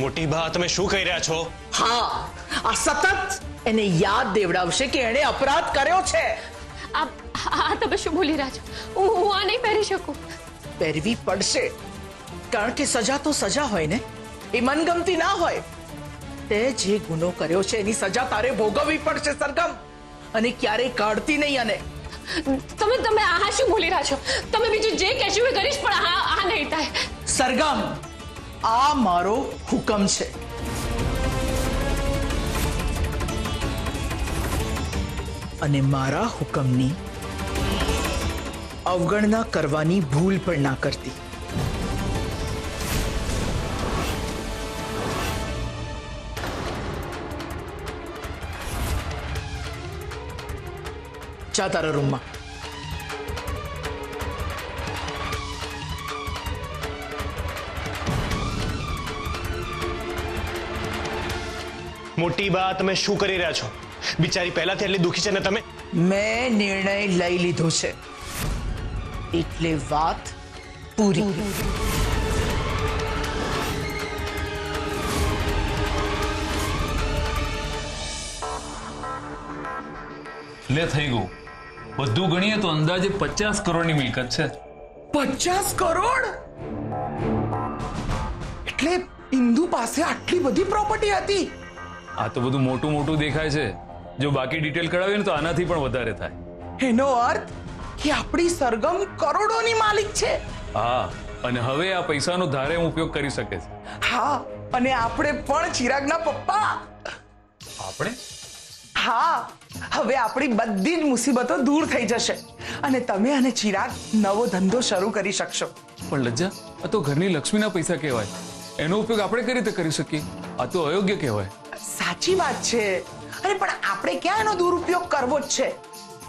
મોટી બા તમે શું કહી રહ્યા છો? હા, આ સતત એને યાદ દેવડાવશે કે એણે અપરાધ કર્યો છે. તમે શું બોલી રહ્યા છો? હું આ નહીં પહેરી શકું. પહેરવી પડશે, કારણ કે સજા તો સજા હોય ને, એ મનગમતી ના હોય. તે જે ગુનો કર્યો છે એની સજા તારે ભોગવવી પડશે સરગમ, અને ક્યારેય કાઢતી નહીં. અને તમે આ શું બોલી રહ્યા છો? તમે બીજું જે કહેશો એ કરીશ, પણ આ નહીં થાય. સરગમ, આ મારો હુકમ છે. અને મારા હુકમની અવગણના કરવાની ભૂલ પણ ના કરતી. જા તારા રૂમમાં. મોટી બા તમે શું કરી રહ્યા છો? બિચારી પહેલાથી એટલી દુખી છે ને તમે. મેં નિર્ણય લઈ લીધો છે, એટલે વાત પૂરી. લે થઈ ગયું બધું ગણીએ તો અંદાજે 50 કરોડની મિલકત છે. 50 કરોડ? એટલે ઇન્દુ પાસે આટલી બધી પ્રોપર્ટી હતી? આ તો બધું મોટું મોટું દેખાય છે, જો બાકી ડિટેલ કઢાવીએ ને તો આનાથી પણ વધારે થાય. એનો અર્થ કે આપણી સરગમ કરોડોની માલિક છે. હા, અને હવે આ પૈસાનો ધારે ઉપયોગ કરી શકે છે. હા, અને આપણે પણ ચિરાગના પપ્પા. આપણે? હા, હવે આપણી બધી જ મુસીબતો દૂર થઈ જશે અને તમે અને ચિરાગ નવો ધંધો શરૂ કરી શકશો. પણ લજ્જા, આ તો ઘરની લક્ષ્મીના પૈસા કહેવાય, એનો ઉપયોગ આપણે કઈ રીતે કરી શકીએ? આ તો અયોગ્ય કહેવાય. સાચી વાત છે, અરે પણ આપણે ક્યાં એનો દુરુપયોગ કરવો જ છે?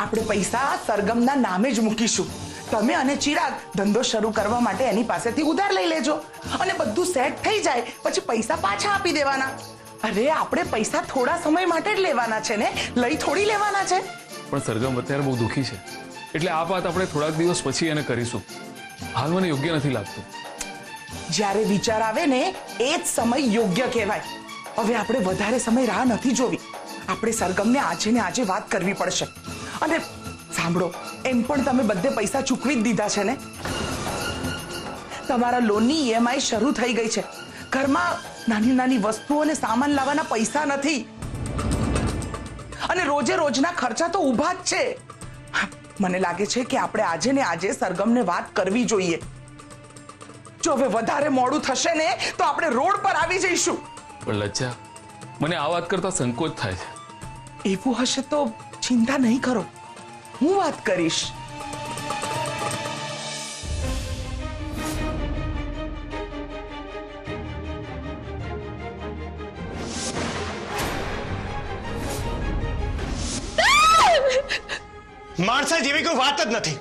આપણે પૈસા સરગમના નામે જ મૂકીશું. તમે અને ચિરાગ ધંધો શરૂ કરવા માટે એની પાસેથી ઉધાર લઈ લેજો, અને બધું સેટ થઈ જાય પછી પૈસા પાછા આપી દેવાના. અરે આપણે પૈસા થોડા સમય માટે જ લેવાના છે ને, લઈ થોડી લેવાના છે. પણ સરગમ અત્યારે બહુ દુઃખી છે, એટલે આ વાત આપણે થોડાક દિવસ પછી એને કરીશું. હાલ મને યોગ્ય નથી લાગતું. જ્યારે વિચાર આવે ને એ જ સમય યોગ્ય કહેવાય. હવે આપણે વધારે સમય રાહ નથી જોવી. આપણે સરગમને આજે ને આજે વાત કરવી પડશે. અને સાંભળો, એમ પણ તમે બધે પૈસા ચૂકવી જ દીધા છે ને? તમારા લોનની EMI શરૂ થઈ ગઈ છે. ઘરમાં નાની નાની વસ્તુઓ અને સામાન લાવવાના પૈસા નથી, અને રોજે રોજના ખર્ચા તો ઊભા જ છે. મને લાગે છે કે આપણે આજે ને આજે સરગમને વાત કરવી જોઈએ. જો હવે વધારે મોડું થશે ને તો આપણે રોડ પર આવી જઈશું. પણ લજ્જા, મને આ વાત કરતા સંકોચ થાય છે. એવું હશે તો ચિંતા નહીં કરો, હું વાત કરીશ. માણસા જેવી કોઈ વાત જ નથી.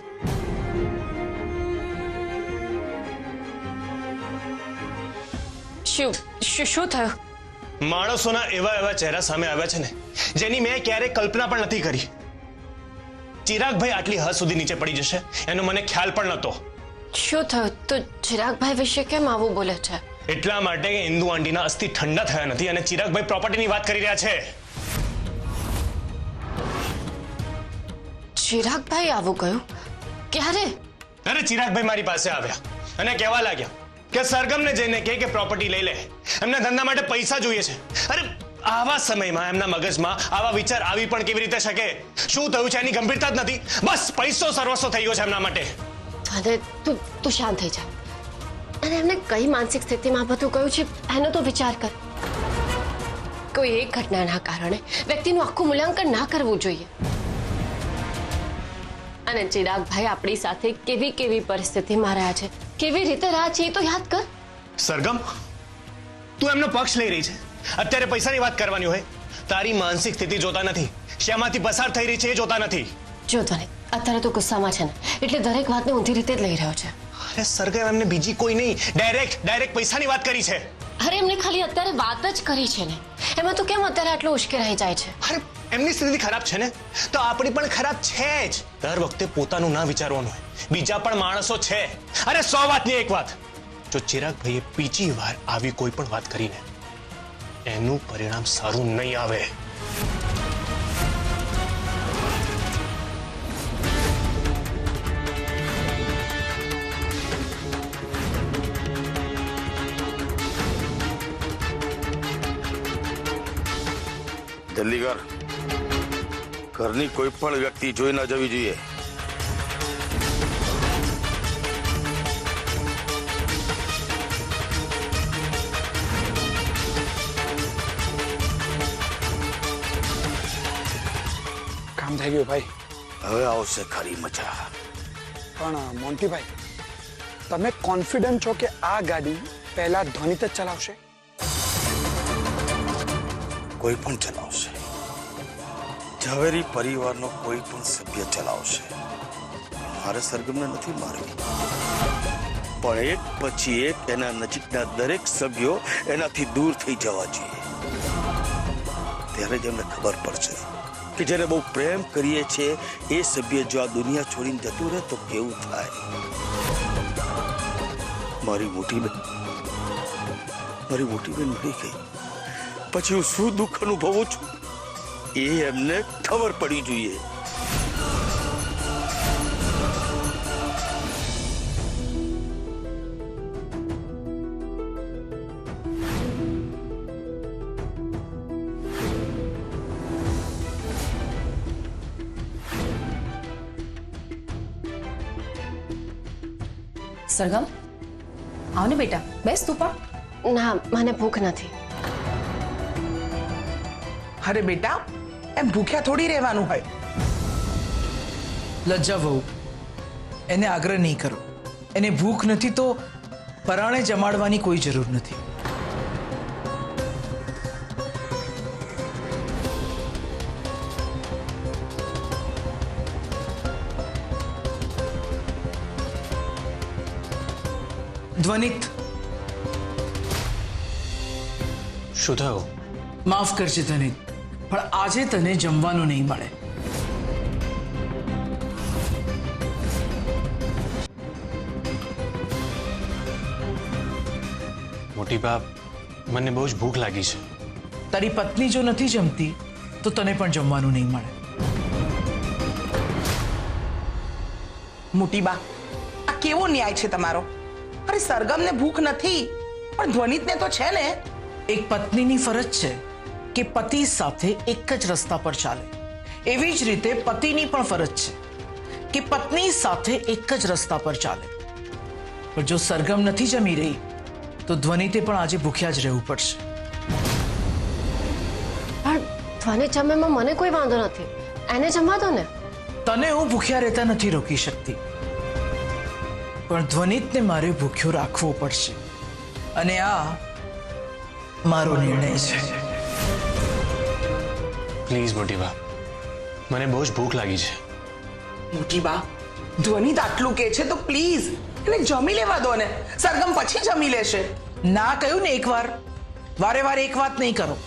શું થયું? માણસોના એવા એવા ચહેરા સામે આવ્યા છે ને જેની મેં ક્યારેય કલ્પના પણ નથી કરી. ચિરાગભાઈ આટલી હદ સુધી નીચે પડી જશે એનો મને ખ્યાલ પણ નહોતો. શું થયું? તો ચિરાગભાઈ વિશે કેમ આવું બોલે છે? એટલા માટે કે ઇન્દુ આંટીના અસ્થિ ઠંડા થયા નથી અને ચિરાગભાઈ પ્રોપર્ટીની વાત કરી રહ્યા છે. ચિરાગભાઈ આવું કહ્યું? ક્યારે? અરે ચિરાગભાઈ મારી પાસે આવ્યા અને કહેવા લાગ્યા કે સરગમને જઈને કે પ્રોપર્ટી લઈ લે, એમના ધંધા માટે પૈસા જોઈએ છે. અરે આવા સમયમાં એમના મગજમાં આવા વિચાર આવી પણ કેવી રીતે શકે? શું થયું છે એની ગંભીરતા જ નથી. બસ પૈસો સર્વસ્વ થઈ ગયો છે એમના માટે. અને તું શાંત થઈ જા, અને એમને કઈ માનસિક સ્થિતિમાં બધું કહ્યું છે એનો તો વિચાર કર. કોઈ એક ઘટનાના કારણે વ્યક્તિનું આખું મૂલ્યાંકન ના કરવું જોઈએ. અને ચિરાગભાઈ આપણી સાથે કેવી કેવી પરિસ્થિતિમાં રહ્યા છે, કેવી રીતે રહ્યા છે, એ તો યાદ કર. સરગમ, તું એમનો પક્ષ લઈ રહી છે. અત્યારે પૈસાની વાત કરવાની હોય, તારી માનસિક સ્થિતિ જોતા નથી, શેમાંથી પસાર થઈ રહી છે એ જોતા નથી. જો તને અત્યારે તો ગુસ્સામાં છે ને, એટલે દરેક વાતને ઊંધી રીતે જ લઈ રહ્યો છે. અરે સરગમ, એમને બીજી કોઈ નહીં, ડાયરેક્ટ પૈસાની વાત કરી છે. અરે એમને ખાલી અત્યારે વાત જ કરી છે ને, એમાં તો કેમ અત્યારે આટલું ઉશ્કેરાઈ જાય છે? અરે એમની સ્થિતિ ખરાબ છે ને, તો આપણી પણ ખરાબ છે જ. દર વખતે પોતાનું ના વિચારવાનું હોય, બીજા પણ માણસો છે. અરે 100 વાતની એક વાત, જો ચિરાગભાઈએ બીજી વાર આવી કોઈ પણ વાત કરીને એનું પરિણામ સારું નહીં આવે. જલ્દી કર. ઘરની કોઈ પણ વ્યક્તિ જોઈ ન જવી જોઈએ. કામ થઈ ગયું ભાઈ. હવે આવશે ખરી મજા. પણ મોન્ટીભાઈ, તમે કોન્ફિડન્ટ છો કે આ ગાડી પહેલા ધ્વનિત જ ચલાવશે? કોઈ પણ ચલાવશે. ઝવેરી પરિવારનો કોઈ પણ સભ્ય ચલાવશે. મારે સરગમને નથી મારવી, પણ એક પછી એક એના નજીકના દરેક સભ્યો એનાથી દૂર થઈ જવા જોઈએ. ત્યારે જ એમને ખબર પડશે કે જેને બહુ પ્રેમ કરીએ છે એ સભ્ય જો આ દુનિયા છોડીને જતું રહે તો કેવું થાય. મારી મોટી બેન મરી ગઈ પછી હું શું દુઃખ અનુભવું છું એ એમને ખબર પડવી જોઈએ. સરગમ, આવ ને બેટા, બેસ તું પણ. ના, મને ભૂખ નથી. અરે બેટા, એમ ભૂખ્યા થોડી રહેવાનું હોય. લજ્જા વહુ, એને આગ્રહ નહીં કરો. એને ભૂખ નથી તો પરાણે જમાડવાની કોઈ જરૂર નથી. ધ્વનિત, શું થયું? માફ કરજે ધ્વનિત, પણ આજે તને જમવાનું નહીં મળે. મોટી બા, મને બહુ જ ભૂખ લાગી છે. તારી પત્ની જો નથી જમતી તો તને પણ જમવાનું નહીં મળે. મોટી બા, આ કેવો ન્યાય છે તમારો? અરે સરગમને ભૂખ નથી, પણ ધ્વનિતને તો છે ને. એક પત્નીની ફરજ છે કે પતિ સાથે એક જ રસ્તા પર ચાલે. એવી જ રીતે પતિની પણ ફરજ છે કે પત્ની સાથે એક જ રસ્તા પર ચાલે. પણ જો સરગમ નથી જમી રહી તો ધ્વનિતે પણ આજે ભૂખ્યા જ રહેવું પડશે. પણ ધ્વનિ જમવામાં મને કોઈ વાંધો નથી, એને જમવા દો ને. તને હું ભૂખ્યા રહેતા નથી રોકી શકતી, પણ ધ્વનિતને મારે ભૂખ્યો રાખવો પડશે. અને આ મારો નિર્ણય છે. પ્લીઝ મોટી બા, મને બહુ જ ભૂખ લાગી છે. મોટી બા, ધ્વનિત આટલું કે છે તો પ્લીઝ એને જમી લેવા દો ને. સરગમ પછી જમી લેશે. ના કહ્યું ને એકવાર, વારે વારે એક વાત નહીં કરો.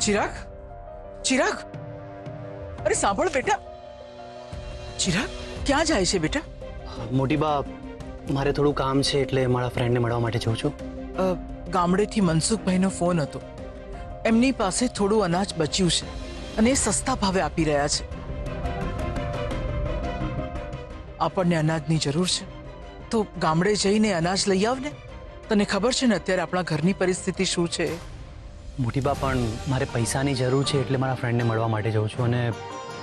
ચિરાગ, ચિરાગ, અરે સાંભળ બેટા, ચિરાગ ક્યાં જાય છે બેટા? મોટી બા મારે થોડું કામ છે એટલે મારા ફ્રેન્ડને મળવા માટે જઉં છું. ગામડેથી મનસુખભાઈનો ફોન હતો. એમની પાસે થોડું અનાજ બચ્યું છે અને એ સસ્તા ભાવે આપી રહ્યા છે. આપણને અનાજની જરૂર છે તો ગામડે જઈને અનાજ લઈ આવ ને. તને ખબર છે ને અત્યારે આપણા ઘરની પરિસ્થિતિ શું છે? મોટી બા પણ મારે પૈસાની જરૂર છે એટલે મારા ફ્રેન્ડને મળવા માટે જઉં છું અને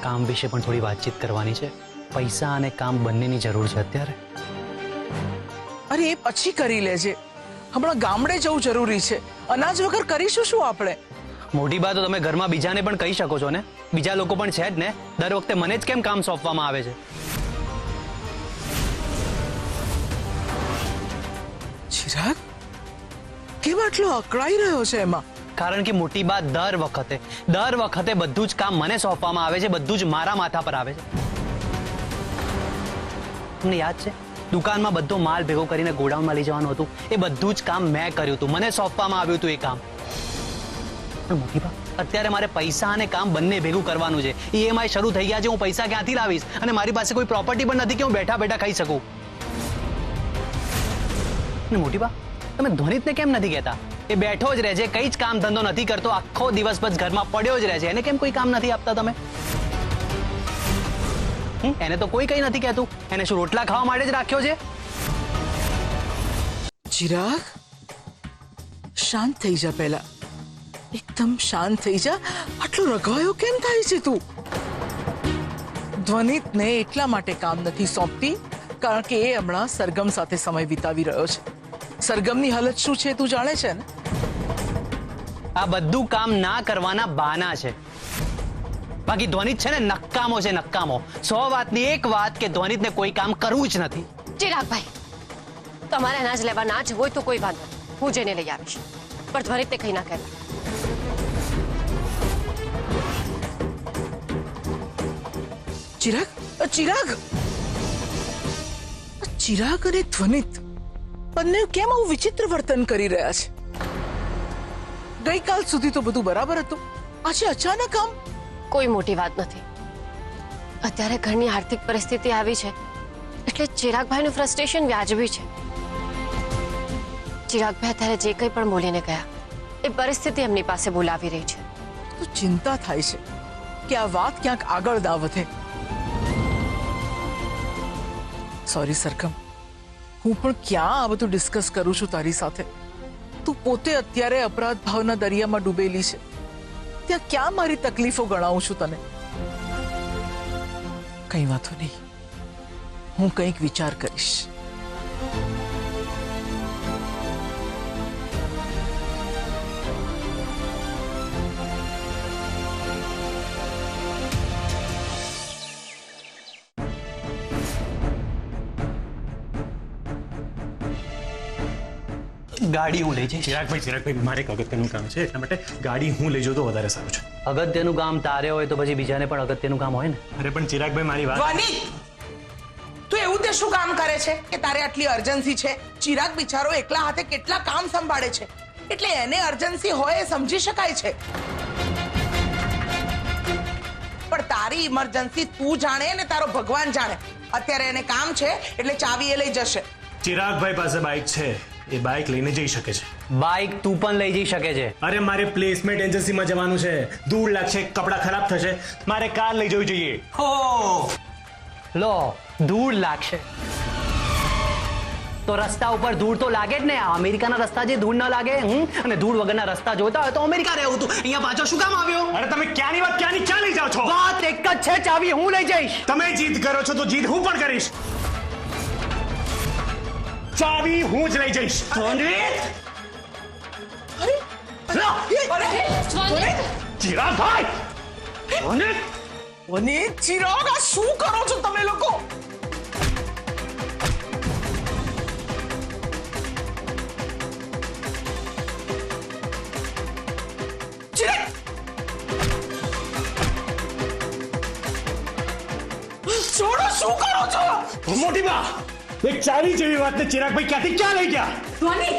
કામ વિશે પણ થોડી વાતચીત કરવાની છે. પૈસા અને કામ બંનેની જરૂર છે અત્યારે. અરે એ પછી કરી લેજે. હમણાં ગામડે જવું જરૂરી છે. અનાજ વગર કરીશું શું આપણે? મોટી બા તો તમે ઘરમાં બીજાને પણ કહી શકો છો ને. બીજા લોકો પણ છે જ ને. દર વખતે મને જ કેમ કામ સોંપવામાં આવે છે? ચિરાગ કેમ આટલો અકળાઈ રહ્યો છે એમાં? કારણ કે મોટી બા દર વખતે બધું જ કામ મને સોંપવામાં આવે છે. બધું જ મારા માથા પર આવે છે. તમને યાદ છે દુકાનમાં બધો માલ ભેગો કરીને ગોડાઉનમાં લઈ જવાનું હતું? એ બધું જ કામ મેં કર્યું હતું. મને સોંપવામાં આવ્યું હતું એ કામ. પણ મોટી બા અત્યારે મારે પૈસા અને કામ બંને ભેગું કરવાનું છે. EMI શરૂ થઈ ગયા છે. હું પૈસા ક્યાંથી લાવીશ? અને મારી પાસે કોઈ પ્રોપર્ટી પણ નથી કે હું બેઠા બેઠા ખાઈ શકું. મોટી બા તમે ધ્વનિતને કેમ નથી કહેતા? એ બેઠો જ રહે છે, કઈ જ કામ ધંધો નથી કરતો, આખો દિવસ બસ ઘરમાં પડ્યો જ રહે છે. એને કેમ કોઈ કામ નથી આપતા તમે? એને તો કોઈ કઈ નથી કહેતું. એને શું રોટલા ખાવા માટે જ રાખ્યો છે? ચિરાગ શાંત થઈ જા. પહેલા એકદમ શાંત થઈ જા. આટલો રઘવાયો કેમ થાય છે તું? ધ્વનિતને એટલા માટે કામ નથી સોંપતી કારણ કે એ હમણાં સરગમ સાથે સમય વિતાવી રહ્યો છે. સરગમની હાલત શું છે તું જાણે છે ને? આ બધું કામ ના કરવાના બહાના છે. બાકી ધ્વનિત છે ને નક્કામો છે, નક્કામો. 100 વાતની એક વાત કે ધ્વનિતને કોઈ કામ કરવું જ નથી. ચિરાગભાઈ, તમારે અનાજ લેવા ના જવું હોય તો કોઈ વાંધો નહીં, હું જઈને લઈ આવીશ. પણ ધ્વનિતને કઈ ના કહેતા. ચિરાગ ચિરાગ ચિરાગ અને ધ્વનિત બંને કેમ આવું વિચિત્ર વર્તન કરી રહ્યા છે? ગઈકાલ સુધી તો બધું બરાબર હતું. આજે અચાનક આમ? કોઈ મોટી વાત નથી. અત્યારે ઘરની આર્થિક પરિસ્થિતિ આવી છે એટલે ચિરાગભાઈનું ફ્રસ્ટ્રેશન વ્યાજબી છે. ચિરાગભાઈ અત્યારે જે કંઈ પણ બોલીને ગયા એ પરિસ્થિતિ એમની પાસે બોલાવી રહી છે. તો ચિંતા થાય છે કે આ વાત ક્યાંક આગળ ના વધે. સોરી સરગમ, હું પણ ક્યાં આ બધું ડિસ્કસ કરું છું તારી સાથે? તું પોતે અત્યારે અપરાધ ભાવના દરિયામાં ડૂબેલી છે. ત્યાં ક્યાં મારી તકલીફો ગણાવું છું તને? કઈ વાંધો નહીં, હું કંઈક વિચાર કરીશ. ગાડી હું લઈ જઈશ. ચિરાગભાઈ મારે એક અગત્યનું કામ છે એટલા માટે ગાડી હું લઈ જાઉં તો વધારે સારું છે. અગત્યનું કામ તારે હોય તો પછી બીજાને પણ અગત્યનું કામ હોય ને. અરે પણ ચિરાગભાઈ મારી વાત. ધ્વનિત, તું એવું તે શું કામ કરે છે કે તારે આટલી અર્જન્સી છે? ચિરાગ બિચારો એકલા હાથે કેટલા કામ સંભાળે છે એટલે એને અર્જન્સી હોય એ સમજી શકાય છે. પણ તારી ઇમરજન્સી તું જાણે ને તારો ભગવાન જાણે. અત્યારે એને કામ છે એટલે ચાવી એ લઈ જશે. ચિરાગભાઈ પાસે બાઇક છે, એ બાઇક લઈને જઈ શકે છે. બાઇક તું પણ લઈ જઈ શકે છે. અરે મારે પ્લેસમેન્ટ એજન્સીમાં જવાનું છે, ધૂળ લાગશે, કપડાં ખરાબ થશે, મારે કાર લઈ જવી જોઈએ. લો ધૂળ લાગશે તો રસ્તા ઉપર ધૂળ તો લાગે જ ને. આ અમેરિકાના રસ્તા જે ધૂળ ના લાગે, અને ધૂળ વગરના રસ્તા જોતા હોય તો અમેરિકા રહેવું તું. અહીંયા પાછો શું કામ આવ્યો? અરે તમે ક્યાંની વાત ક્યાં લઈ જાઓ છો? વાત એક જ છે, ચાવી હું લઈ જઈશ. તમે જીદ કરો છો તો જીદ હું પણ કરીશ. ચાવી હું જ લઈ જઈશ. ચિરાગભાઈ, ધ્વનિત, ચિરાગ, આ શું કરો છો તમે લોકો? ચિરાગ, છોડો, શું કરો છો? મોટી બા, એક ચાવી જેવી વાતને ચિરાગભાઈ ક્યાંથી ક્યાં લઈ ગયા? ધ્વનિત,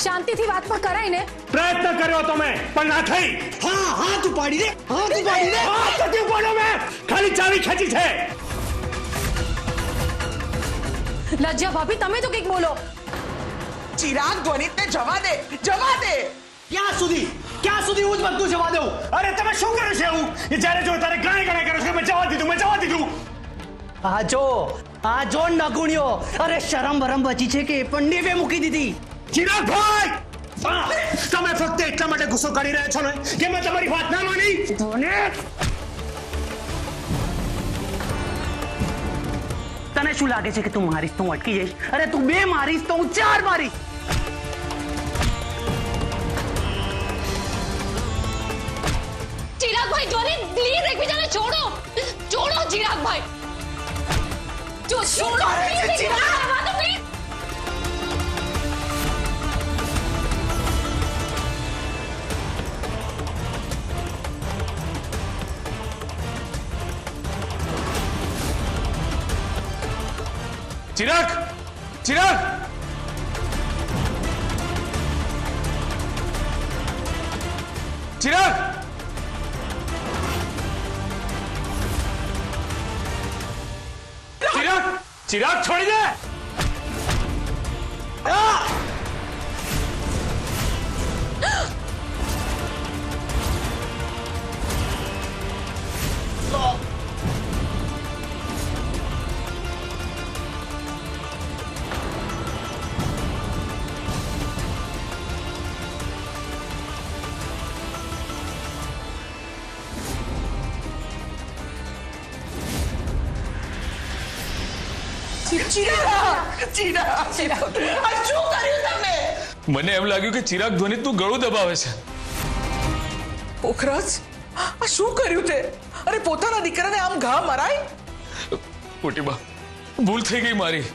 શાંતિથી વાત પણ કરાય ને. પ્રયત્ન કર્યો તો મેં પણ ના થઈ. હા તું પાડી દે. હા, તો ક્યું પાડો મેં? ખાલી ચાવી ખેંચી છે. લજ્જા ભાભી તમે તો કંઈક બોલો. ચિરાગ ધ્વનિતને જવા દે, જવા દે. ક્યાં સુધી હું જ બધું જવા દઉં? અરે તમે શું કરો છો એવું? એ જ્યારે જો તારે ગાય ગાય કરો છો, મેં જવા દીધું. આ જો નગુણ્યો, અરે શરમ વરમ બચી છે કે એ પણ નેવે મૂકી દીધી. ચિરાગભાઈ, તમે ફક્ત એટલા માટે ગુસ્સો કરી રહ્યા છો ને કે મેં તમારી વાત ના માની? તને શું લાગે છે કે તું મારીશ તો હું અટકી જઈશ? અરે તું 2 મારીશ તો હું 4 મારીશ. ચિરાગભાઈ ધ્વનિત પ્લીઝ એકબીજાને છોડો ચિરાગભાઈ. જો છોડો please, એકબીજાને રહેવા દો, please. ચિરાગ, ચિરાગ, ચિરાગ, ચિરાગ છોડી દે. ચિરાગ, આ શું કર્યું તમે? મને એમ લાગ્યું કે ચિરાગ ધ્વનિતનું ગળું દબાવે છે. પોખરાજ, આ શું કર્યું તે? અરે પોતાના દીકરાને આમ ઘા મરાય? મોટી બા, ભૂલ થઈ ગઈ મારી.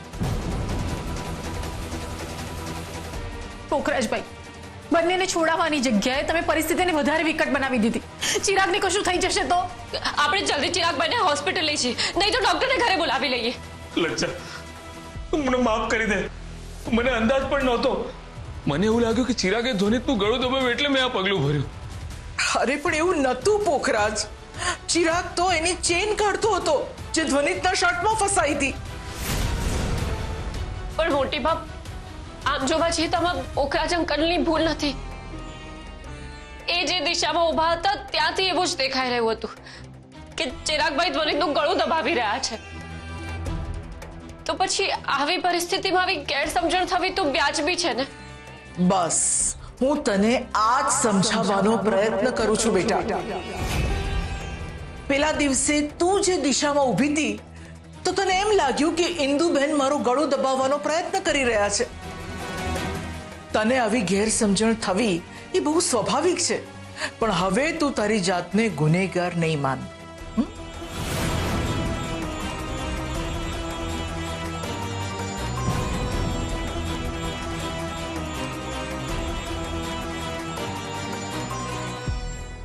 પોખરાજભાઈ, બંનેને છોડાવવાની જગ્યાએ તમે પરિસ્થિતિને વધારે વિકટ બનાવી દીધી. ચિરાગને કશું થઈ જશે તો? આપણે જલ્દી ચિરાગભાઈને હોસ્પિટલ લઈ જઈએ, નહીં તો ડોક્ટરને ઘરે બોલાવી લઈએ. લજ્જા, મને માફ કરી દે. મને અંદાજ પણ નહોતો. મને એવું લાગ્યું કે ચિરાગે ધ્વનિતનું ગળું દબાવ્યું એટલે મેં આ પગલું ભર્યું. અરે પણ એવું નતું પોખરાજ. ચિરાગ તો એની ચેન કાઢતો હતો જે ધ્વનિતના શર્ટમાં ફસાઈ હતી. પણ મોટી બાપ, આમ જોવા જઈએ તો આમાં પોખરાજ અંકલની ભૂલ નથી. એ જે દિશામાં ઊભા હતા ત્યાંથી એવું જ દેખાઈ રહ્યું હતું કે ચિરાગભાઈ ધ્વનિતનું ગળું દબાવી રહ્યા છે. તો પછી આવી પરિસ્થિતિમાં આવી ગેરસમજણ થવી તો વ્યાજબી છે ને? બસ હું તને આ જ સમજાવવાનો પ્રયત્ન કરું છું બેટા. પેલા દિવસે તું જે દિશામાં ઊભી હતી તો તને એમ લાગ્યું કે ઇન્દુબેન મારું ગળું દબાવવાનો પ્રયત્ન કરી રહ્યા છે. તને આવી ગેરસમજણ થવી એ બહુ સ્વાભાવિક છે, પણ હવે તું તારી જાતને ગુનેગાર નહીં માન.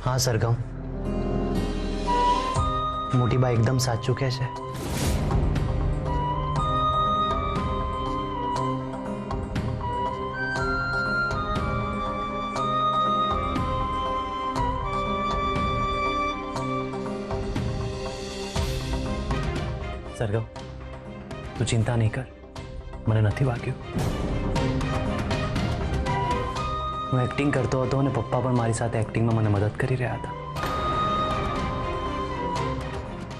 હા સરગમ, મોટી બા એકદમ સાચું કહે છે. સરગમ, તું ચિંતા નહીં કર, મને નથી વાગ્યું. હું એક્ટિંગ કરતો હતો અને પપ્પા પણ મારી સાથે એક્ટિંગમાં મને મદદ કરી રહ્યા હતા.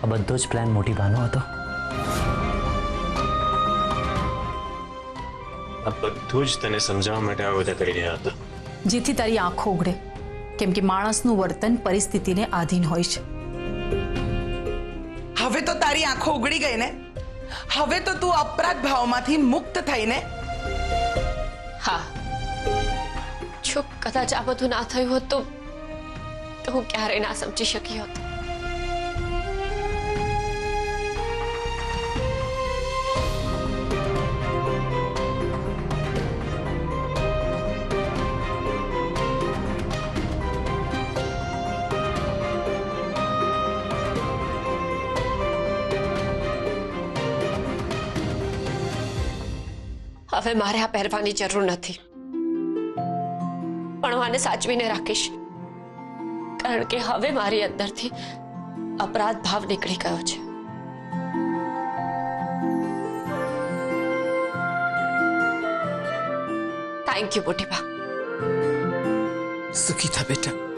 આ બધો જ પ્લાન મોટી બાનો હતો. આ બધું જ તને સમજાવવા માટે આ બધા કરી રહ્યા હતા, જેથી તારી આંખો ઉઘડે. કેમ કે માણસનું વર્તન પરિસ્થિતિને આધીન હોય છે. હવે તો તારી આંખો ઉગડી ગઈ ને? હવે તો તું અપરાધ ભાવમાંથી મુક્ત થઈને? હા, જો કદાચ આ બધું ના થયું હોત તો હું ક્યારેય ના સમજી શકી હોત. હવે મારે આ પહેરવાની જરૂર નથી, પણ હું આને સાચવીને રાખીશ, કારણ કે હવે મારી અંદરથી અપરાધ ભાવ નીકળી ગયો છે. થેન્ક યુ મોટી બા. સુખી થા બેટા.